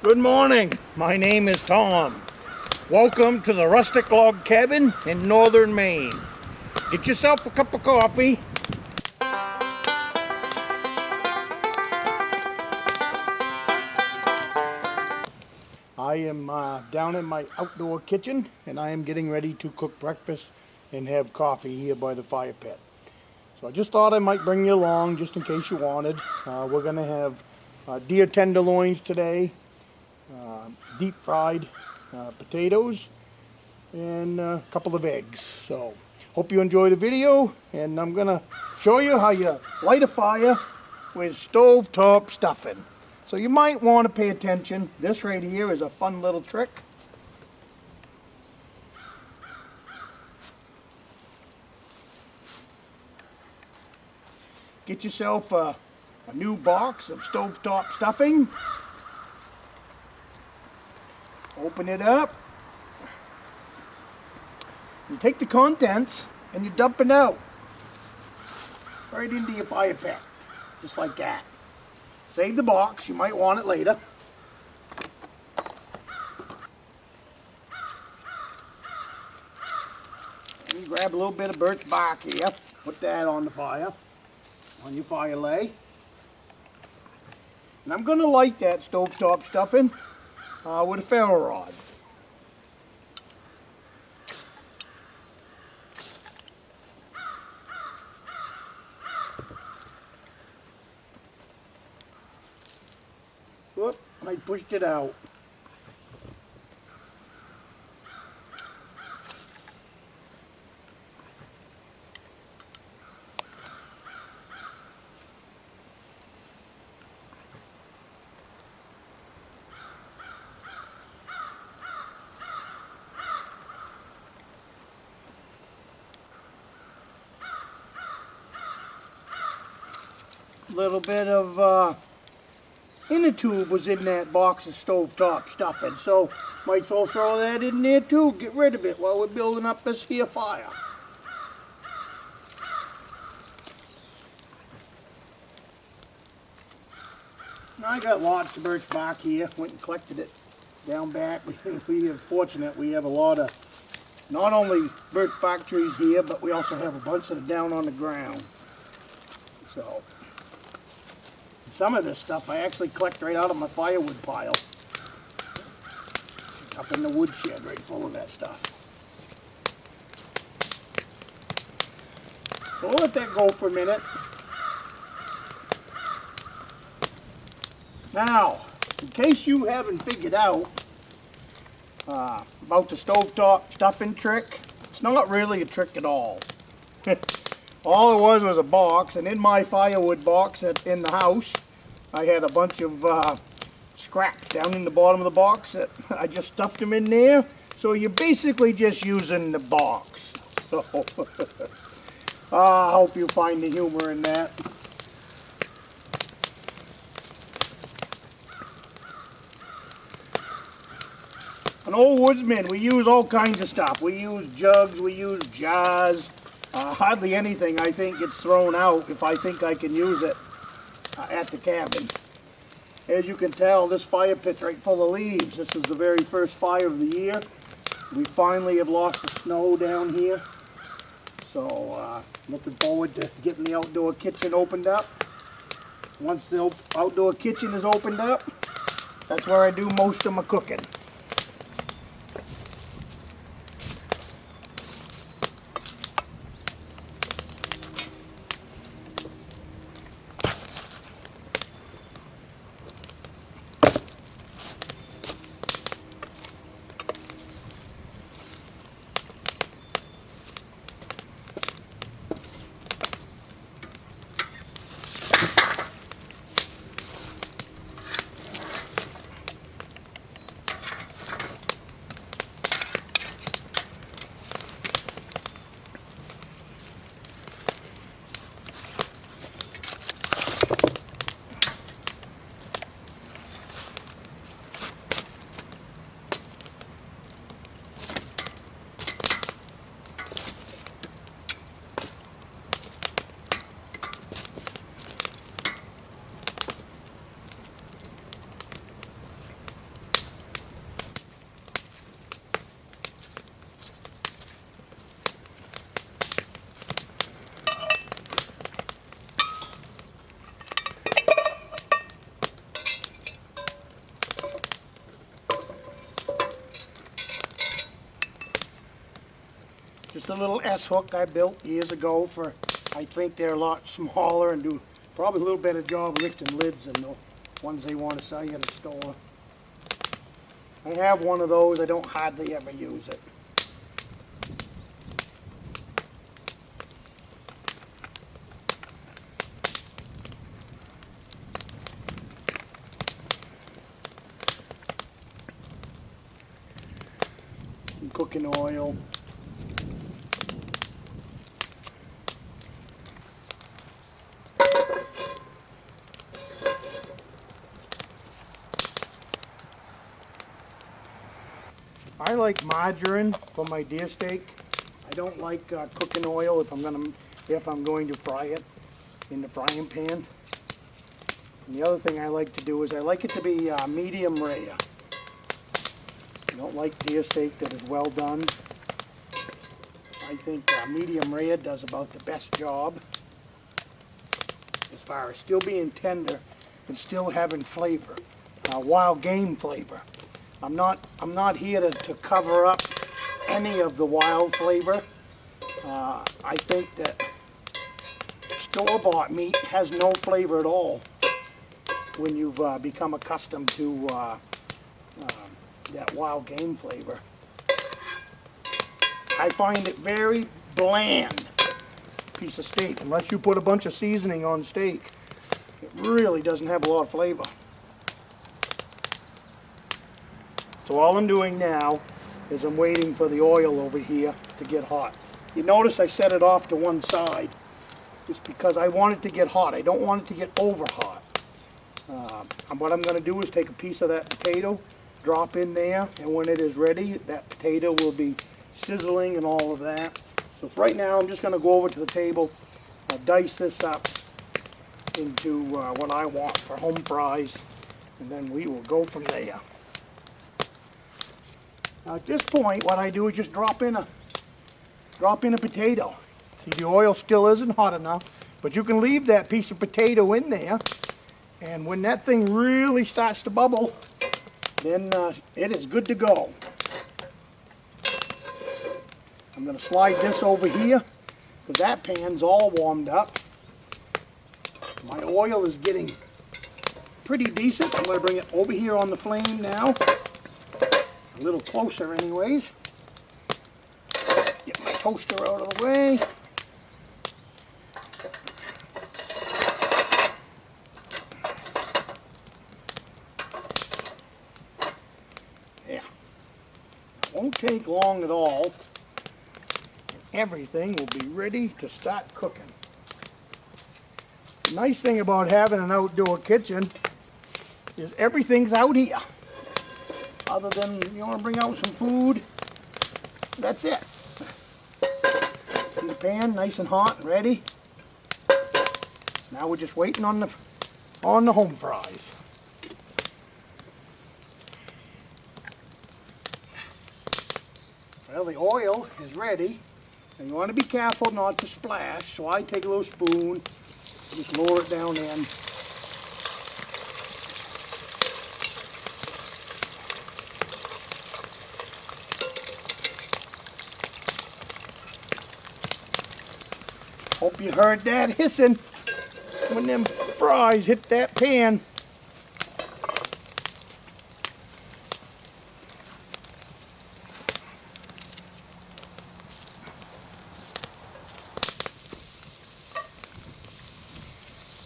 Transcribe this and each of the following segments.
Good morning. My name is Tom. Welcome to the Rustic log cabin in Northern Maine. Get yourself a cup of coffee. I am down in my outdoor kitchen and I am getting ready to cook breakfast and have coffee here by the fire pit. So I just thought I might bring you along just in case you wanted. We're going to have deer tenderloins today, deep fried potatoes, and a couple of eggs. So hope you enjoy the video, and I'm going to show you how you light a fire with stovetop stuffing. So you might want to pay attention. This right here is a fun little trick. Get yourself a new box of stovetop stuffing. Open it up. You take the contents and you dump it out right into your fire pit, just like that. Save the box, you might want it later. And you grab a little bit of birch bark here, put that on the fire, on your fire lay. And I'm going to light that stovetop stuffing with a ferro rod. Whoop, I pushed it out. Little bit of inner tube was in that box of stovetop stuffing, so might as well throw that in there too. Get rid of it while we're building up this here fire. Now I got lots of birch bark here. Went and collected it down back. We are fortunate. We have a lot of not only birch bark trees here, but we also have a bunch that are down on the ground. So some of this stuff I actually collect right out of my firewood pile. Up in the woodshed, right full of that stuff. So we'll let that go for a minute. Now, in case you haven't figured out about the stovetop stuffing trick, it's not really a trick at all. All it was a box, and in my firewood box in the house, I had a bunch of scraps down in the bottom of the box that I just stuffed them in there. So you're basically just using the box. So I hope you find the humor in that. An old woodsman, we use all kinds of stuff. We use jugs, we use jars. Hardly anything I think gets thrown out if I think I can use it at the cabin. As you can tell, this fire pit's right full of leaves. This is the very first fire of the year. We finally have lost the snow down here. So looking forward to getting the outdoor kitchen opened up. Once the outdoor kitchen is opened up, that's where I do most of my cooking. Just a little S-hook I built years ago for, I think they're a lot smaller and do probably a little better job lifting lids than the ones they want to sell you at the store. I have one of those, I don't hardly ever use it. Some cooking oil. I like margarine for my deer steak. I don't like cooking oil if I'm going to fry it in the frying pan. And the other thing I like to do is I like it to be medium rare. I don't like deer steak that is well done. I think medium rare does about the best job as far as still being tender and still having flavor, wild game flavor. I'm not here to cover up any of the wild flavor. I think that store-bought meat has no flavor at all when you've become accustomed to that wild game flavor. I find it very bland piece of steak. Unless you put a bunch of seasoning on steak, it really doesn't have a lot of flavor. So all I'm doing now is I'm waiting for the oil over here to get hot. You notice I set it off to one side just because I want it to get hot. I don't want it to get over hot. And what I'm going to do is take a piece of that potato, drop in there, and when it is ready, that potato will be sizzling and all of that. So for right now, I'm just going to go over to the table, dice this up into what I want for home fries, and then we will go from there. Now at this point, what I do is just drop in a potato. See, the oil still isn't hot enough, but you can leave that piece of potato in there, and when that thing really starts to bubble, then it is good to go. I'm going to slide this over here because that pan's all warmed up. My oil is getting pretty decent. I'm going to bring it over here on the flame now. A little closer anyways. Get my toaster out of the way. Yeah. It won't take long at all. Everything will be ready to start cooking. The nice thing about having an outdoor kitchen is everything's out here. Other than you want to bring out some food, that's it. See the pan nice and hot and ready. Now we're just waiting on the home fries. Well, the oil is ready, and you want to be careful not to splash. So I take a little spoon, just lower it down in. Hope you heard that hissing when them fries hit that pan.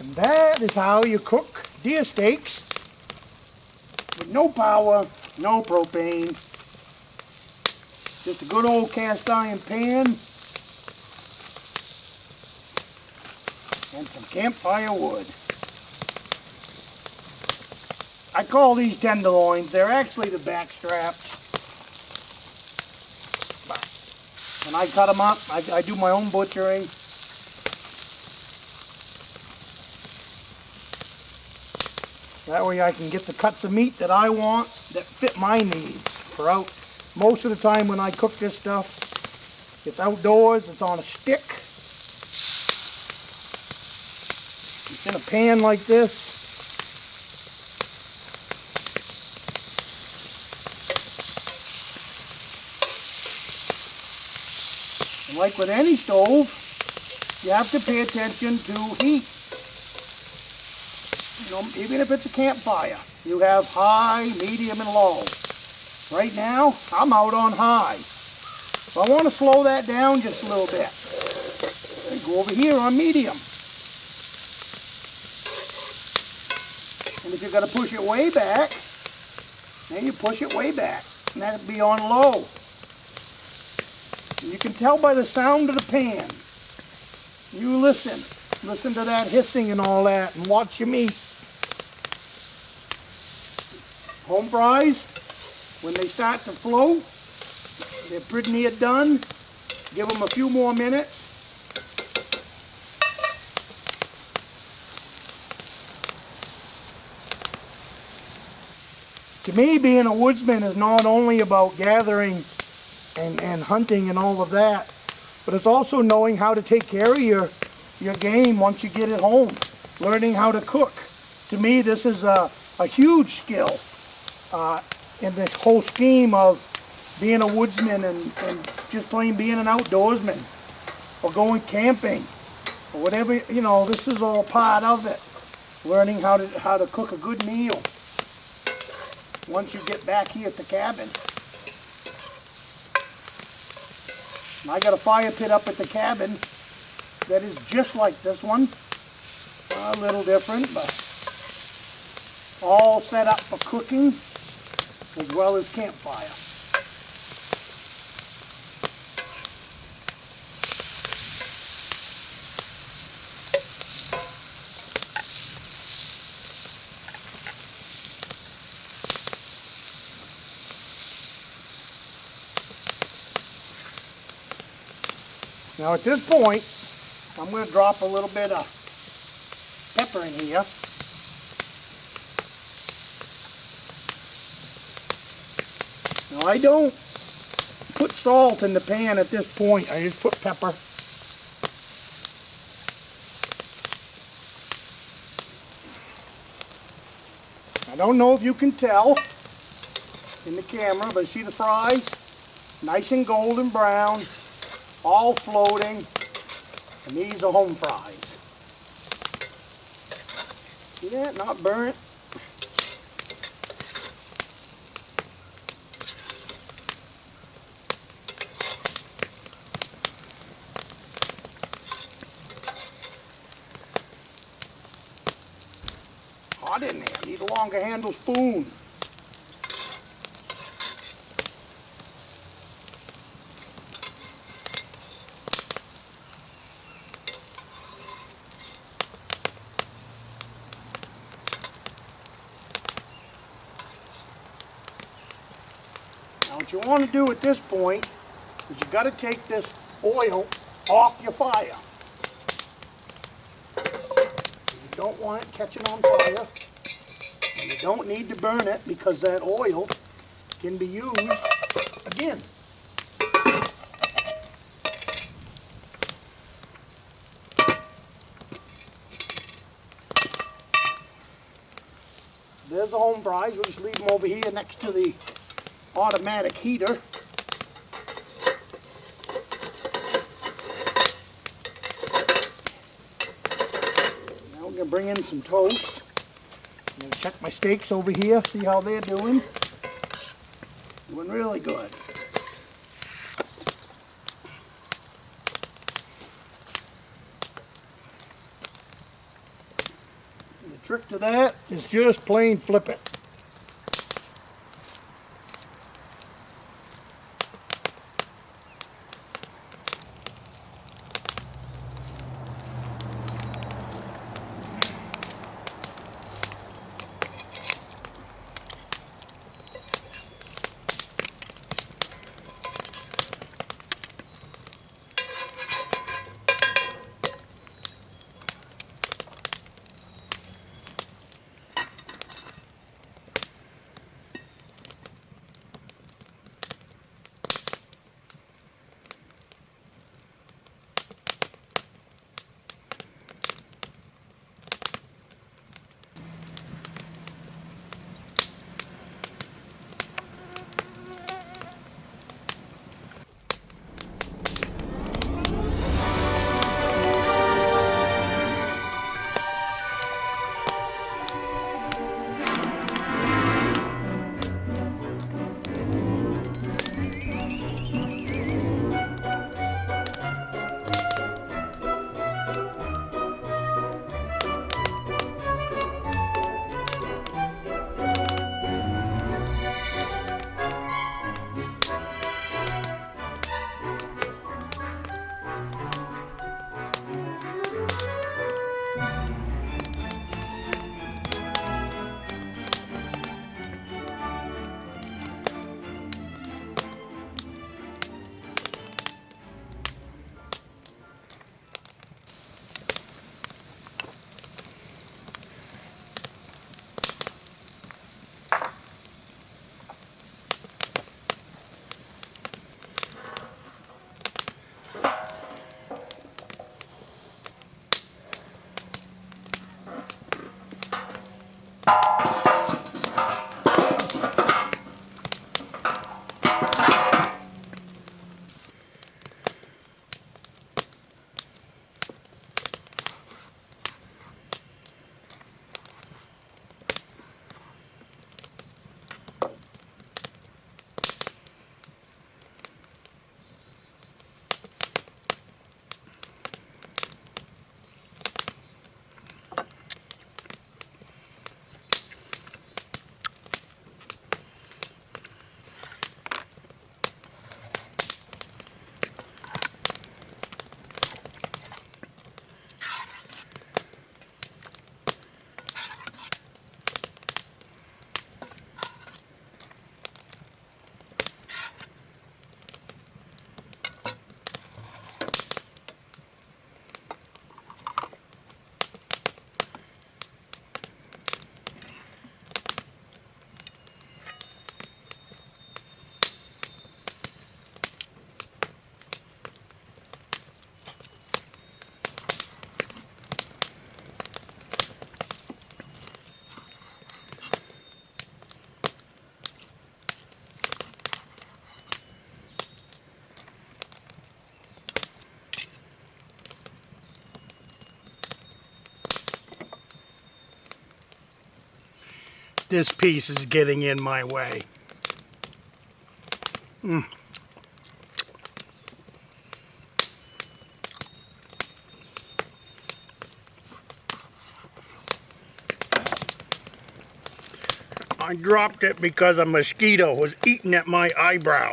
And that is how you cook deer steaks with no power, no propane. Just a good old cast iron pan and some campfire wood. I call these tenderloins. They're actually the back straps. When I cut them up, I do my own butchering. That way I can get the cuts of meat that I want that fit my needs. Most of the time when I cook this stuff, it's outdoors, it's on a stick. It's in a pan like this. And Like with any stove, you have to pay attention to heat. You know, even if it's a campfire, you have high, medium, and low. Right now, I'm out on high. So I want to slow that down just a little bit. And go over here on medium. And if you're going to push it way back, then you push it way back. And that'll be on low. And you can tell by the sound of the pan. You listen. Listen to that hissing and all that, and watch your meat. Home fries, when they start to float, they're pretty near done. Give them a few more minutes. To me, being a woodsman is not only about gathering and hunting and all of that, but it's also knowing how to take care of your game once you get it home. Learning how to cook. To me, this is a huge skill in this whole scheme of being a woodsman and just plain being an outdoorsman or going camping or whatever. You know, this is all part of it. Learning how to cook a good meal once you get back here at the cabin. And I got a fire pit up at the cabin that is just like this one. A little different, but all set up for cooking as well as campfire. Now at this point, I'm going to drop a little bit of pepper in here. Now I don't put salt in the pan at this point, I just put pepper. I don't know if you can tell in the camera, but see the fries? Nice and golden brown, all floating, and these are home fries. See that? Not burnt. Hot in there. Need a longer handle spoon. Now what you want to do at this point is you got to take this oil off your fire. You don't want it catching on fire. And you don't need to burn it because that oil can be used again. There's the home fries. We'll just leave them over here next to the automatic heater. Now we're going to bring in some toast. I'm going to check my steaks over here, see how they're doing. Doing really good. And the trick to that is just plain flip it. This piece is getting in my way. I dropped it because a mosquito was eating at my eyebrow.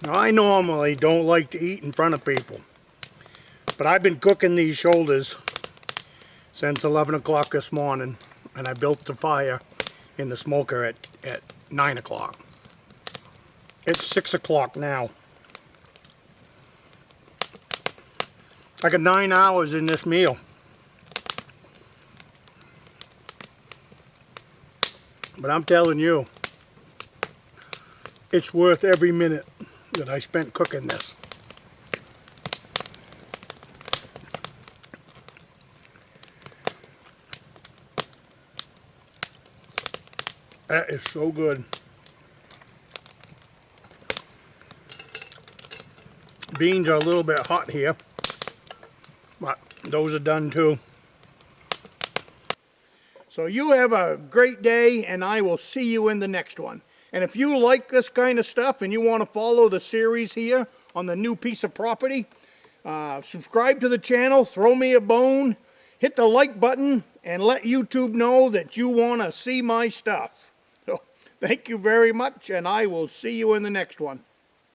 Now, I normally don't like to eat in front of people, but I've been cooking these shoulders since 11 o'clock this morning, and I built the fire in the smoker at 9 o'clock. It's 6 o'clock now. I got 9 hours in this meal. But I'm telling you, it's worth every minute that I spent cooking this. That is so good. Beans are a little bit hot here, but those are done too. So you have a great day, and I will see you in the next one. And if you like this kind of stuff and you want to follow the series here on the new piece of property, subscribe to the channel, throw me a bone, hit the like button, and let YouTube know that you want to see my stuff. So thank you very much, and I will see you in the next one.